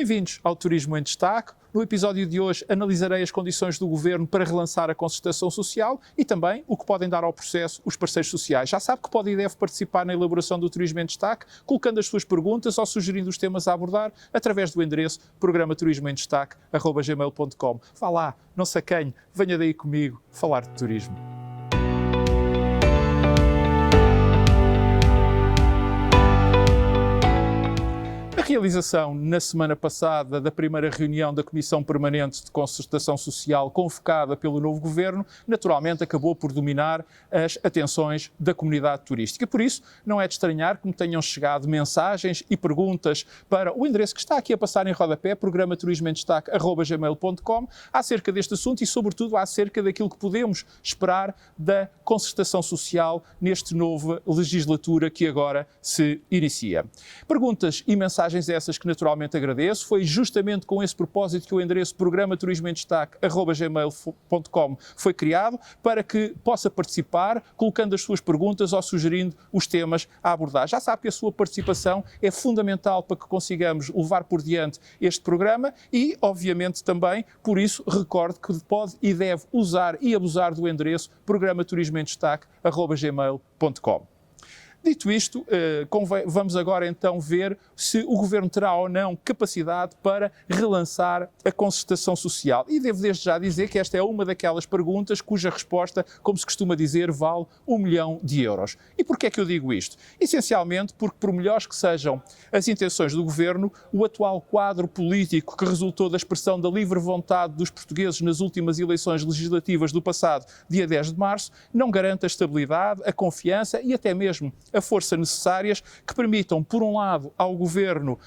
Bem-vindos ao Turismo em Destaque. No episódio de hoje analisarei as condições do Governo para relançar a concertação social e também o que podem dar ao processo os parceiros sociais. Já sabe que pode e deve participar na elaboração do Turismo em Destaque, colocando as suas perguntas ou sugerindo os temas a abordar através do endereço programaturismoemdestaque@gmail.com. Vá lá, não se acanhe, venha daí comigo falar de turismo. A realização, na semana passada, da primeira reunião da Comissão Permanente de Concertação Social convocada pelo novo Governo, naturalmente acabou por dominar as atenções da comunidade turística. Por isso, não é de estranhar que me tenham chegado mensagens e perguntas para o endereço que está aqui a passar em rodapé, programaturismoemdestaque@gmail.com, acerca deste assunto e, sobretudo, acerca daquilo que podemos esperar da concertação social neste nova legislatura que agora se inicia. Perguntas e mensagens essas que naturalmente agradeço. Foi justamente com esse propósito que o endereço programaturismoemdestaque@gmail.com foi criado, para que possa participar, colocando as suas perguntas ou sugerindo os temas a abordar. Já sabe que a sua participação é fundamental para que consigamos levar por diante este programa e, obviamente, também, por isso, recorde que pode e deve usar e abusar do endereço programaturismoemdestaque@gmail.com. Dito isto, vamos agora então ver se o Governo terá ou não capacidade para relançar a concertação social. E devo desde já dizer que esta é uma daquelas perguntas cuja resposta, como se costuma dizer, vale 1 milhão de euros. E porquê é que eu digo isto? Essencialmente porque, por melhores que sejam as intenções do Governo, o atual quadro político que resultou da expressão da livre vontade dos portugueses nas últimas eleições legislativas do passado dia 10 de março não garante a estabilidade, a confiança e até mesmo a força necessárias que permitam, por um lado, ao Governo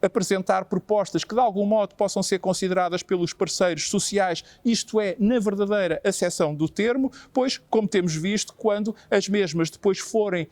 apresentar propostas que de algum modo possam ser consideradas pelos parceiros sociais, isto é, na verdadeira acessão do termo, pois, como temos visto, quando as mesmas depois forem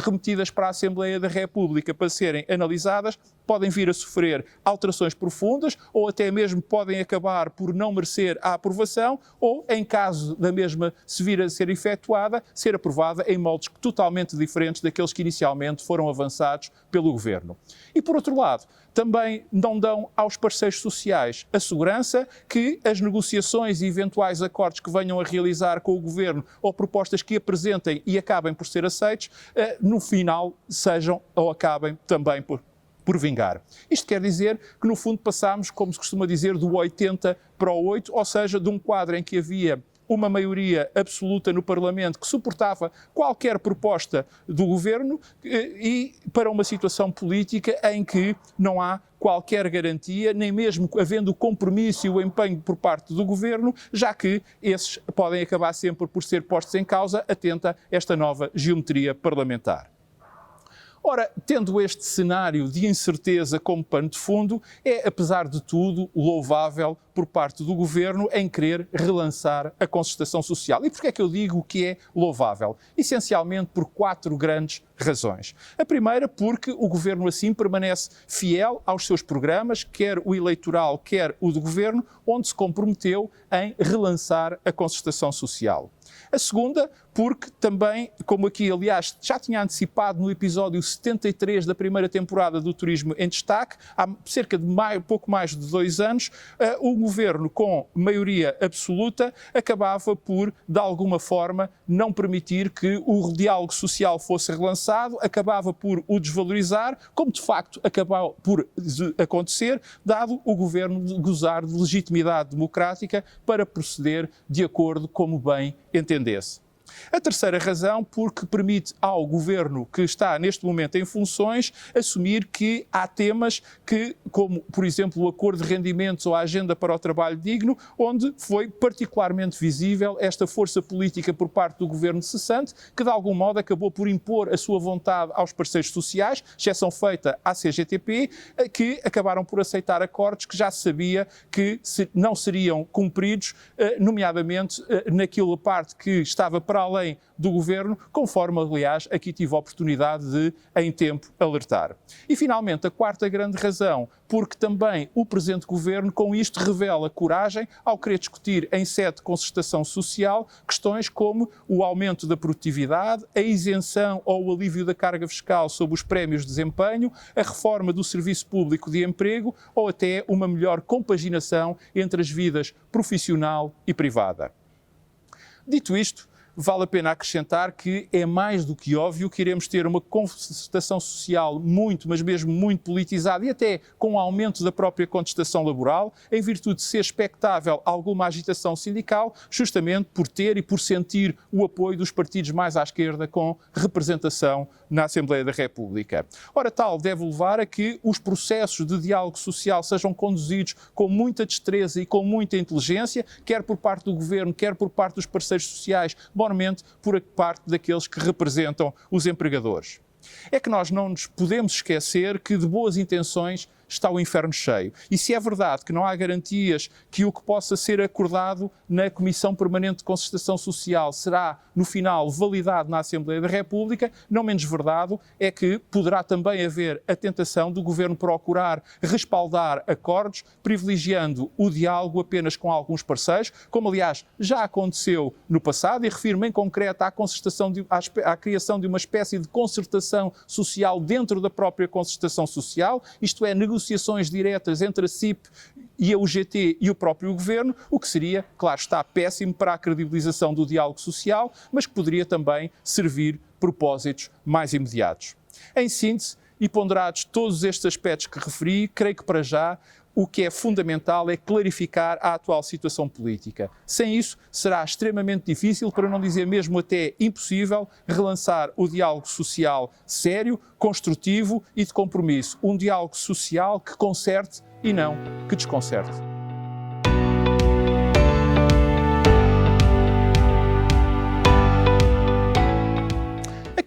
remetidas para a Assembleia da República para serem analisadas, podem vir a sofrer alterações profundas ou até mesmo podem acabar por não merecer a aprovação ou, em caso da mesma se vir a ser efetuada, ser aprovada em moldes totalmente diferentes daqueles que inicialmente foram avançados pelo Governo. E, por outro lado, também não dão aos parceiros sociais a segurança que as negociações e eventuais acordos que venham a realizar com o Governo ou propostas que apresentem e acabem por ser aceitos, no final sejam ou acabem também por vingar. Isto quer dizer que, no fundo, passámos, como se costuma dizer, do 80 para o 8, ou seja, de um quadro em que havia uma maioria absoluta no Parlamento que suportava qualquer proposta do Governo e para uma situação política em que não há qualquer garantia, nem mesmo havendo o compromisso e o empenho por parte do Governo, já que esses podem acabar sempre por ser postos em causa, atenta a esta nova geometria parlamentar. Ora, tendo este cenário de incerteza como pano de fundo, é, apesar de tudo, louvável por parte do Governo em querer relançar a concertação social. E porquê é que eu digo que é louvável? Essencialmente por 4 grandes razões. A primeira, porque o Governo assim permanece fiel aos seus programas, quer o eleitoral, quer o do Governo, onde se comprometeu em relançar a concertação social. A segunda, porque também, como aqui, aliás, já tinha antecipado no episódio 73 da primeira temporada do Turismo em Destaque, há cerca de pouco mais de 2 anos, o Governo, com maioria absoluta, acabava por, de alguma forma, não permitir que o diálogo social fosse relançado, acabava por o desvalorizar, como de facto acabou por acontecer, dado o Governo gozar de legitimidade democrática para proceder de acordo como bem entendesse. A terceira razão, porque permite ao Governo que está neste momento em funções assumir que há temas que, como por exemplo o acordo de rendimentos ou a agenda para o trabalho digno, onde foi particularmente visível esta força política por parte do Governo cessante, que de algum modo acabou por impor a sua vontade aos parceiros sociais, exceção feita à CGTP, que acabaram por aceitar acordos que já se sabia que não seriam cumpridos, nomeadamente naquela parte que estava para para além do Governo, conforme, aliás, aqui tive a oportunidade de, em tempo, alertar. E, finalmente, a quarta grande razão, porque também o presente Governo, com isto, revela coragem ao querer discutir em sede de concertação social questões como o aumento da produtividade, a isenção ou o alívio da carga fiscal sobre os prémios de desempenho, a reforma do serviço público de emprego ou até uma melhor compaginação entre as vidas profissional e privada. Dito isto, vale a pena acrescentar que é mais do que óbvio que iremos ter uma concertação social muito, mas mesmo muito politizada e até com o aumento da própria contestação laboral, em virtude de ser expectável alguma agitação sindical, justamente por ter e por sentir o apoio dos partidos mais à esquerda com representação na Assembleia da República. Ora, tal deve levar a que os processos de diálogo social sejam conduzidos com muita destreza e com muita inteligência, quer por parte do Governo, quer por parte dos parceiros sociais, por parte daqueles que representam os empregadores. É que nós não nos podemos esquecer que de boas intenções está o inferno cheio. E se é verdade que não há garantias que o que possa ser acordado na Comissão Permanente de Concertação Social será, no final, validado na Assembleia da República, não menos verdade é que poderá também haver a tentação do Governo procurar respaldar acordos, privilegiando o diálogo apenas com alguns parceiros, como aliás já aconteceu no passado, e refiro-me em concreto à criação de uma espécie de concertação social dentro da própria concertação social, isto é, negociações diretas entre a CIP e a UGT e o próprio Governo, o que seria, claro está, péssimo para a credibilização do diálogo social, mas que poderia também servir propósitos mais imediatos. Em síntese, e ponderados todos estes aspectos que referi, creio que para já o que é fundamental é clarificar a atual situação política. Sem isso, será extremamente difícil, para não dizer mesmo até impossível, relançar o diálogo social sério, construtivo e de compromisso. Um diálogo social que concerte e não que desconcerte.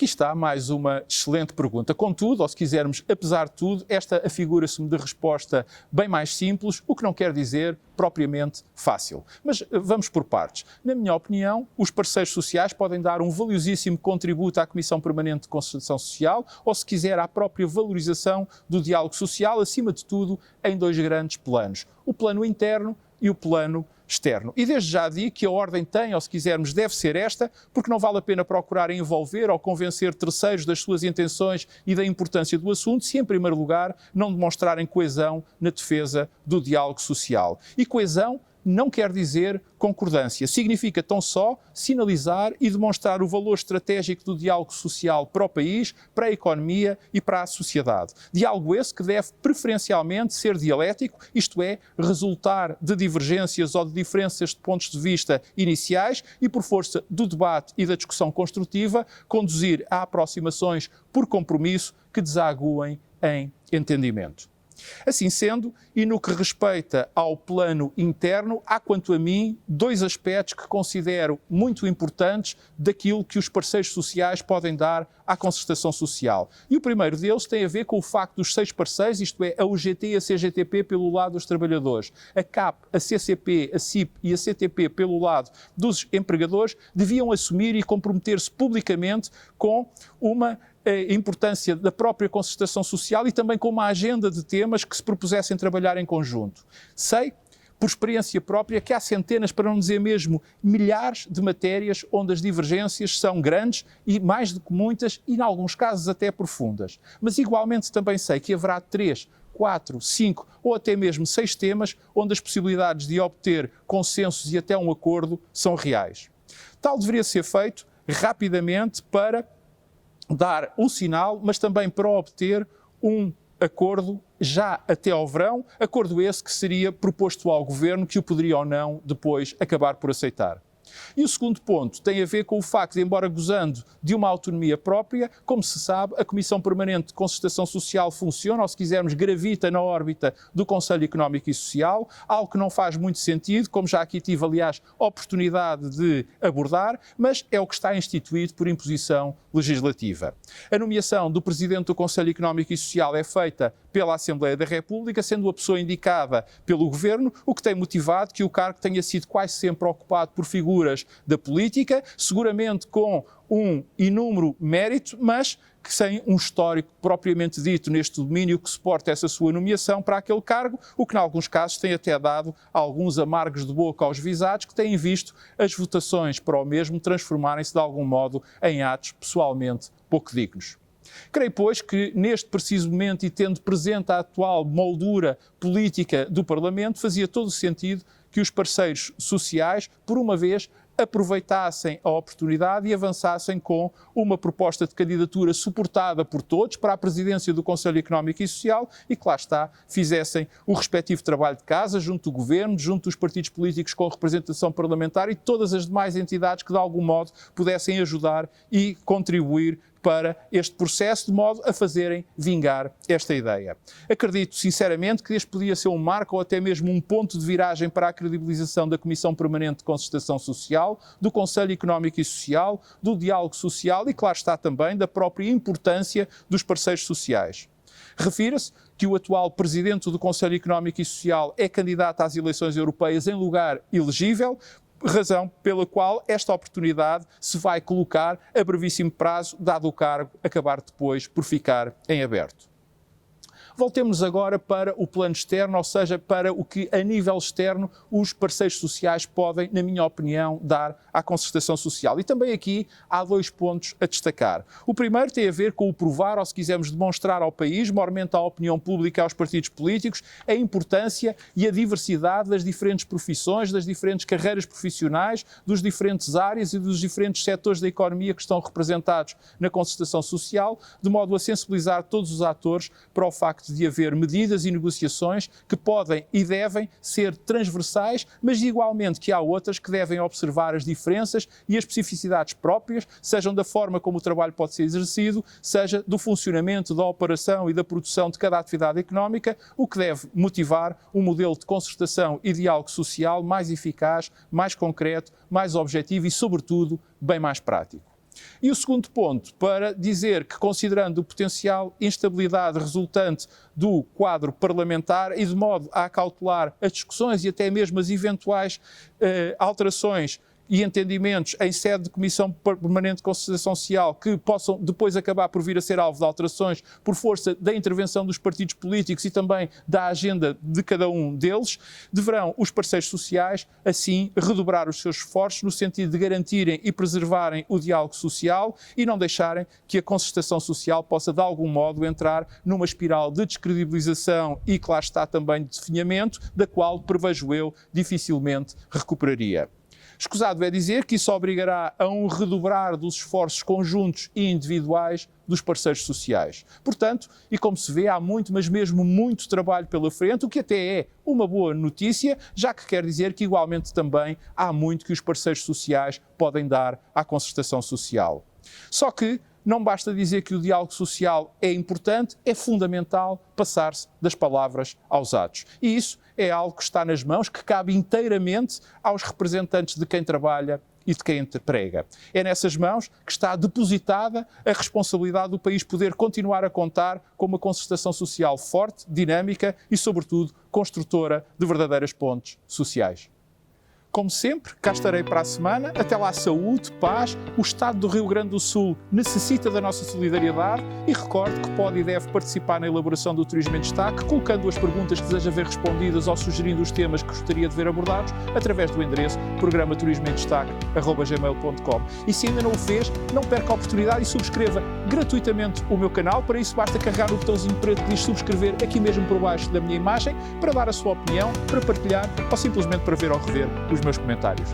Aqui está mais uma excelente pergunta. Contudo, ou se quisermos, apesar de tudo, esta afigura-se-me de resposta bem mais simples, o que não quer dizer propriamente fácil. Mas vamos por partes. Na minha opinião, os parceiros sociais podem dar um valiosíssimo contributo à Comissão Permanente de Concertação Social ou, se quiser, à própria valorização do diálogo social, acima de tudo, em dois grandes planos. O plano interno e o plano externo. E desde já digo que a ordem tem, ou se quisermos, deve ser esta, porque não vale a pena procurar envolver ou convencer terceiros das suas intenções e da importância do assunto, se em primeiro lugar não demonstrarem coesão na defesa do diálogo social. E coesão não quer dizer concordância. Significa tão só sinalizar e demonstrar o valor estratégico do diálogo social para o país, para a economia e para a sociedade. Diálogo esse que deve preferencialmente ser dialético, isto é, resultar de divergências ou de diferenças de pontos de vista iniciais e, por força do debate e da discussão construtiva, conduzir a aproximações por compromisso que desaguem em entendimento. Assim sendo, e no que respeita ao plano interno, há, quanto a mim, dois aspectos que considero muito importantes daquilo que os parceiros sociais podem dar à concertação social. E o primeiro deles tem a ver com o facto dos 6 parceiros, isto é, a UGT e a CGTP pelo lado dos trabalhadores, a CAP, a CCP, a CIP e a CTP pelo lado dos empregadores, deviam assumir e comprometer-se publicamente com uma a importância da própria concertação social e também com uma agenda de temas que se propusessem trabalhar em conjunto. Sei, por experiência própria, que há centenas, para não dizer mesmo milhares de matérias onde as divergências são grandes e mais do que muitas e, em alguns casos, até profundas. Mas igualmente também sei que haverá 3, 4, 5 ou até mesmo 6 temas onde as possibilidades de obter consensos e até um acordo são reais. Tal deveria ser feito rapidamente para dar um sinal, mas também para obter um acordo já até ao verão, acordo esse que seria proposto ao Governo, que o poderia ou não depois acabar por aceitar. E o segundo ponto tem a ver com o facto de, embora gozando de uma autonomia própria, como se sabe, a Comissão Permanente de Concertação Social funciona, ou se quisermos, gravita na órbita do Conselho Económico e Social, algo que não faz muito sentido, como já aqui tive, aliás, oportunidade de abordar, mas é o que está instituído por imposição legislativa. A nomeação do Presidente do Conselho Económico e Social é feita pela Assembleia da República, sendo a pessoa indicada pelo Governo, o que tem motivado que o cargo tenha sido quase sempre ocupado por figuras alturas da política, seguramente com um inúmero mérito, mas que sem um histórico propriamente dito neste domínio que suporta essa sua nomeação para aquele cargo, o que, em alguns casos, tem até dado alguns amargos de boca aos visados que têm visto as votações para o mesmo transformarem-se, de algum modo, em atos pessoalmente pouco dignos. Creio, pois, que neste preciso momento, e tendo presente a atual moldura política do Parlamento, fazia todo o sentido que os parceiros sociais, por uma vez, aproveitassem a oportunidade e avançassem com uma proposta de candidatura suportada por todos para a presidência do Conselho Económico e Social e que lá está, fizessem o respectivo trabalho de casa junto do Governo, junto dos partidos políticos com representação parlamentar e todas as demais entidades que de algum modo pudessem ajudar e contribuir para este processo, de modo a fazerem vingar esta ideia. Acredito sinceramente que este podia ser um marco ou até mesmo um ponto de viragem para a credibilização da Comissão Permanente de Concertação Social, do Conselho Económico e Social, do diálogo social e, claro está, também da própria importância dos parceiros sociais. Refira-se que o atual Presidente do Conselho Económico e Social é candidato às eleições europeias em lugar elegível, razão pela qual esta oportunidade se vai colocar a brevíssimo prazo, dado o cargo acabar depois por ficar em aberto. Voltemos agora para o plano externo, ou seja, para o que a nível externo os parceiros sociais podem, na minha opinião, dar à concertação social. E também aqui há dois pontos a destacar. O primeiro tem a ver com o provar, ou se quisermos demonstrar ao país, maiormente à opinião pública e aos partidos políticos, a importância e a diversidade das diferentes profissões, das diferentes carreiras profissionais, dos diferentes áreas e dos diferentes setores da economia que estão representados na concertação social, de modo a sensibilizar todos os atores para o facto de haver medidas e negociações que podem e devem ser transversais, mas igualmente que há outras que devem observar as diferenças e as especificidades próprias, sejam da forma como o trabalho pode ser exercido, seja do funcionamento, da operação e da produção de cada atividade económica, o que deve motivar um modelo de concertação e diálogo social mais eficaz, mais concreto, mais objetivo e, sobretudo, bem mais prático. E o segundo ponto, para dizer que, considerando o potencial instabilidade resultante do quadro parlamentar e de modo a acautelar as discussões e até mesmo as eventuais alterações e entendimentos em sede de Comissão Permanente de Concertação Social que possam depois acabar por vir a ser alvo de alterações por força da intervenção dos partidos políticos e também da agenda de cada um deles, deverão os parceiros sociais, assim, redobrar os seus esforços no sentido de garantirem e preservarem o diálogo social e não deixarem que a concertação social possa, de algum modo, entrar numa espiral de descredibilização e, que lá está, também de definhamento, da qual, prevejo eu, dificilmente recuperaria. Escusado é dizer que isso obrigará a um redobrar dos esforços conjuntos e individuais dos parceiros sociais. Portanto, e como se vê, há muito, mas mesmo muito trabalho pela frente, o que até é uma boa notícia, já que quer dizer que igualmente também há muito que os parceiros sociais podem dar à concertação social. Só que não basta dizer que o diálogo social é importante, é fundamental passar-se das palavras aos atos. E isso é algo que está nas mãos, que cabe inteiramente aos representantes de quem trabalha e de quem emprega. É nessas mãos que está depositada a responsabilidade do país poder continuar a contar com uma concertação social forte, dinâmica e, sobretudo, construtora de verdadeiras pontes sociais. Como sempre, cá estarei para a semana. Até lá, saúde, paz. O Estado do Rio Grande do Sul necessita da nossa solidariedade e recordo que pode e deve participar na elaboração do Turismo em Destaque, colocando as perguntas que deseja ver respondidas ou sugerindo os temas que gostaria de ver abordados através do endereço programa turismoemdestaque@gmail.com. E se ainda não o fez, não perca a oportunidade e subscreva gratuitamente o meu canal. Para isso basta carregar no botãozinho preto que diz subscrever aqui mesmo por baixo da minha imagem para dar a sua opinião, para partilhar ou simplesmente para ver ou rever os meus comentários.